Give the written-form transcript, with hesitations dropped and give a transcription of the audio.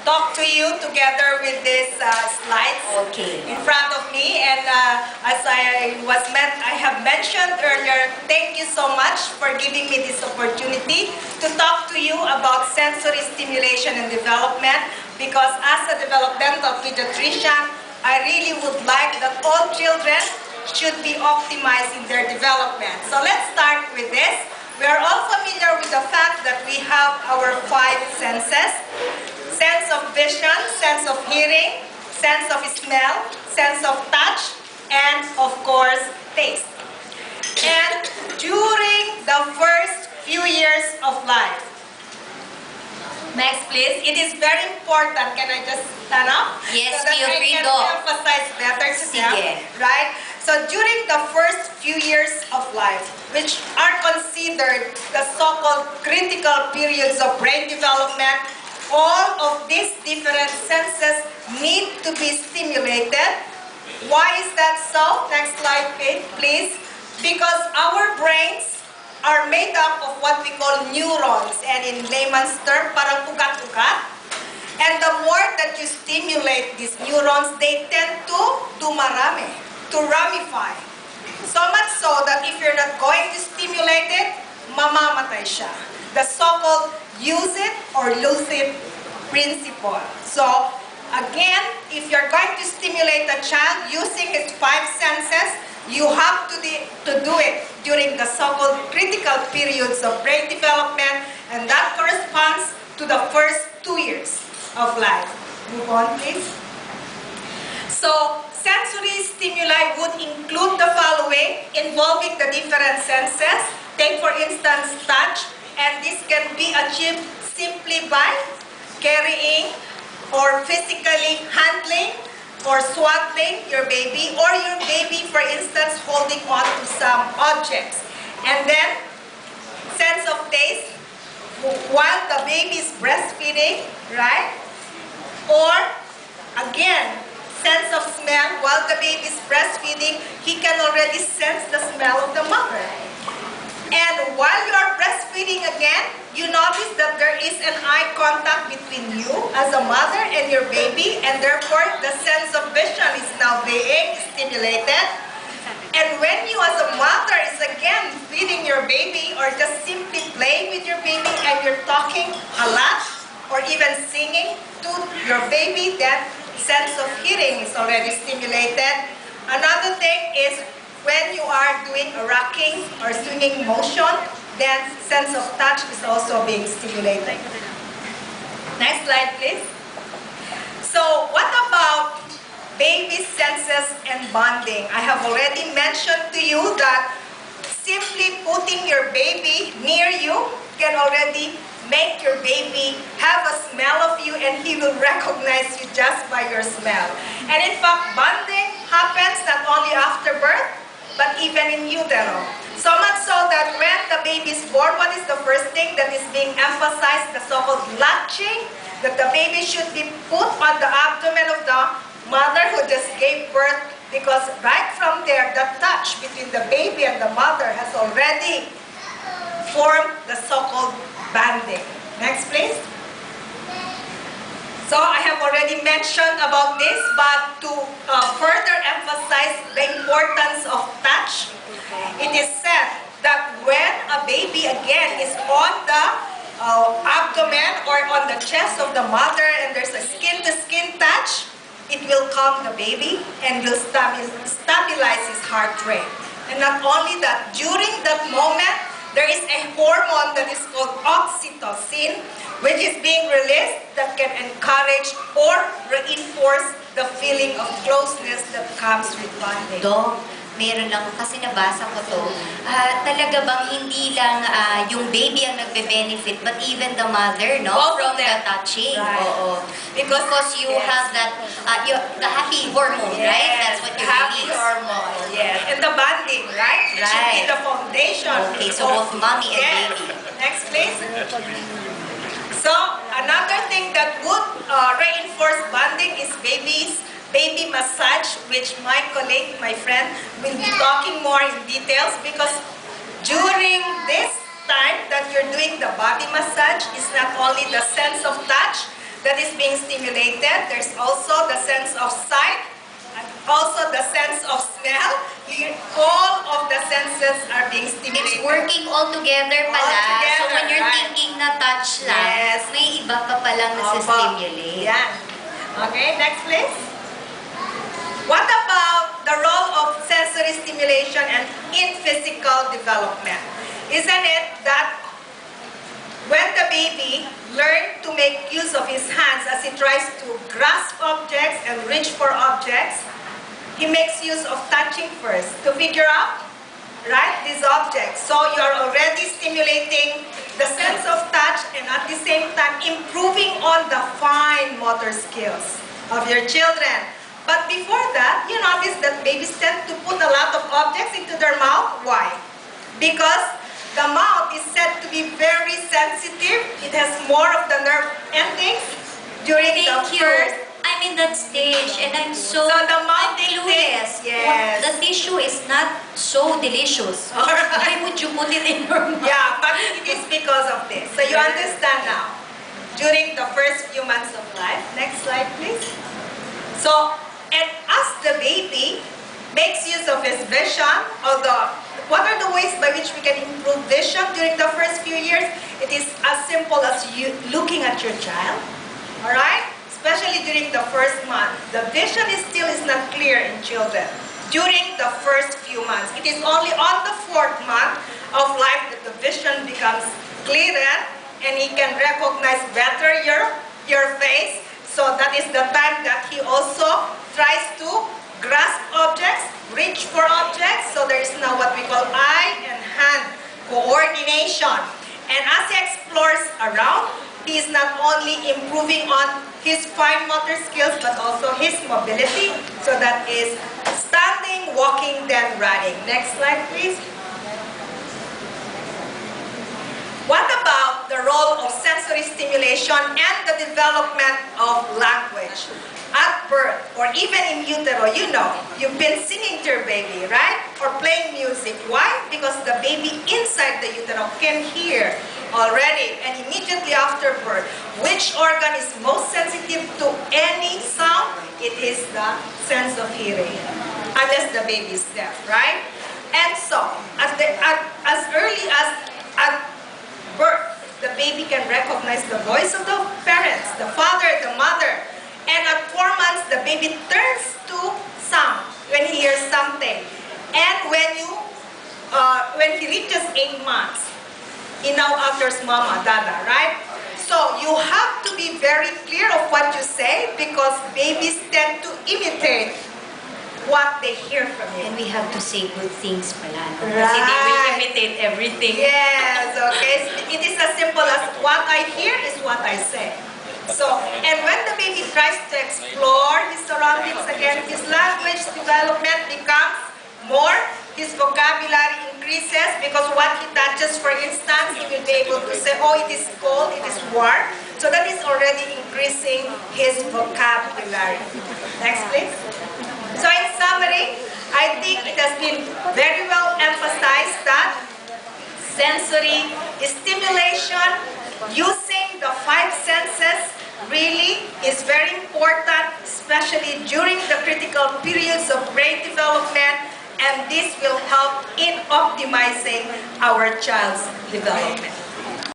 talk to you together with these slides in front of me. And as I have mentioned earlier, thank you so much for giving me this opportunity to talk to you about sensory stimulation and development, because as a developmental pediatrician, I really would like that all children should be optimized in their development. So let's start with this. We are all familiar with the fact that we have our 5 senses: sense of vision, sense of hearing, sense of smell, sense of touch, and of course, taste. And during the first few years of life, next please, it is very important. Can I just stand up? Yes, so that feel I free, can Doc. emphasize better to them, Sige. right? So during the first few years of life, which are considered the so-called critical periods of brain development, all of these different senses need to be stimulated. Why is that so? Next slide, please. Because our brains are made up of what we call neurons, and in layman's term, parang ugat-ugat. And the more that you stimulate these neurons, they tend to dumarami, to ramify. So much so that if you're not going to stimulate it, mamamatay siya. The so-called use it or lose it principle. So again, if you're going to stimulate a child using his 5 senses, you have to do it during the so-called critical periods of brain development, and that corresponds to the first 2 years of life. Move on, please. So sensory stimuli would include the following, involving the different senses. Take for instance touch, and this can be achieved simply by carrying or physically handling or swaddling your baby, or your baby, for instance, holding on to some objects. And then, sense of taste, while the baby is breastfeeding, right? Or, again, sense of smell, while the baby is breastfeeding, he can already sense the smell of the mother. And while you are breastfeeding again, you notice that there is an eye contact between you as a mother and your baby, and therefore the sense of vision is now being stimulated. And when you as a mother is again feeding your baby or just simply playing with your baby and you're talking a lot or even singing to your baby, then sense of hearing is already stimulated. Another thing is when you are doing a rocking or swinging motion, then sense of touch is also being stimulated. Next slide, please. So what about baby senses and bonding? I have already mentioned to you that simply putting your baby near you can already make your baby have a smell of you, and he will recognize you just by your smell. And in fact, bonding happens not only after birth, but even in utero. So much so that when the baby is born, what is the first thing that is being emphasized? The so-called latching, that the baby should be put on the abdomen of the mother who just gave birth, because right from there, the touch between the baby and the mother has already formed the so-called bonding. Next, please. So I have already mentioned about this, but to further emphasize the importance of touch, it is said that when a baby again is on the abdomen or on the chest of the mother and there's a skin-to-skin touch, it will calm the baby and will stabilize his heart rate. And not only that, during that moment, there is a hormone that is called oxytocin, which is being released that can encourage or reinforce the feeling of closeness that comes with bonding. Dok, meron lang, kasi nabasa ko to, talaga bang hindi lang yung baby ang nagbe-benefit, but even the mother, no? Both From of the them. touching. Right. Oo. Because you Yes. have that, the happy hormone, right? That's what you happy release. hormone, yes. And the bonding, right? It should be Right. the foundation. Okay, so both mommy and Yes. baby. Next, please. So, another thing that would reinforce bonding is baby massage, which my colleague, my friend, will be talking more in details, because during this time that you're doing the body massage, is not only the sense of touch, that is being stimulated. There's also the sense of sight, and also the sense of smell. All of the senses are being It's stimulated. working all together pala. All together, So when you're right. thinking na touch lang, Yes. may iba pa palang Opo. nasa-stimulate. Yan. Okay, next please. What about the role of sensory stimulation and in physical development? Isn't it that when the baby learns to make use of his hands as he tries to grasp objects and reach for objects, he makes use of touching first to figure out, right, these objects. So you're already stimulating the sense of touch and at the same time improving on the fine motor skills of your children. But before that, you notice that babies tend to put a lot of objects into their mouth. Why? Because the mouth is said to be very sensitive. It has more of the nerve endings during the Thank you. first. I'm in that stage and I'm so So the mouth I'm clueless. yes. The tissue is not so delicious. Alright. Why would you put it in your mouth? Yeah, but it is because of this. So you understand now. During the first few months of life. Next slide, please. So, and as the baby makes use of his vision, what are the ways by which we can improve vision during the first few years? It is as simple as you looking at your child. All right? Especially during the first month. The vision is not clear in children. During the first few months. It is only on the 4th month of life that the vision becomes clearer and he can recognize better your face. So that is the time that he also tries to grasp objects, reach for objects. So there is now what we call eye and hand coordination. And as he explores around, he is not only improving on his fine motor skills but also his mobility. So that is standing, walking, then running. Next slide, please. What about the role of sensory stimulation and the development of language? At birth, or even in utero, you know, you've been singing to your baby, right? Or playing music. Why? Because the baby inside the utero can hear already. And immediately after birth, which organ is most sensitive to any sound? It is the sense of hearing. Unless the baby is deaf, right? And so, as early as at birth, the baby can recognize the voice of the parents, the father, the mother. And at 4 months, the baby turns to sound when he hears something. And when he reaches 8 months, he now utters mama, dada, right? So you have to be very clear of what you say because babies tend to imitate what they hear from you. And we have to say good things pala. No? Kasi they will Right. imitate everything. Yes, okay. It is as simple as what I hear is what I say. So, and when the baby tries to explore his surroundings again, his language development becomes more, his vocabulary increases because what he touches, for instance, he will be able to say, oh, it is cold, it is warm. So that is already increasing his vocabulary. Next, please. So in summary, I think it has been very well emphasized that sensory stimulation using the 5 senses really is very important, especially during the critical periods of brain development, and this will help in optimizing our child's development.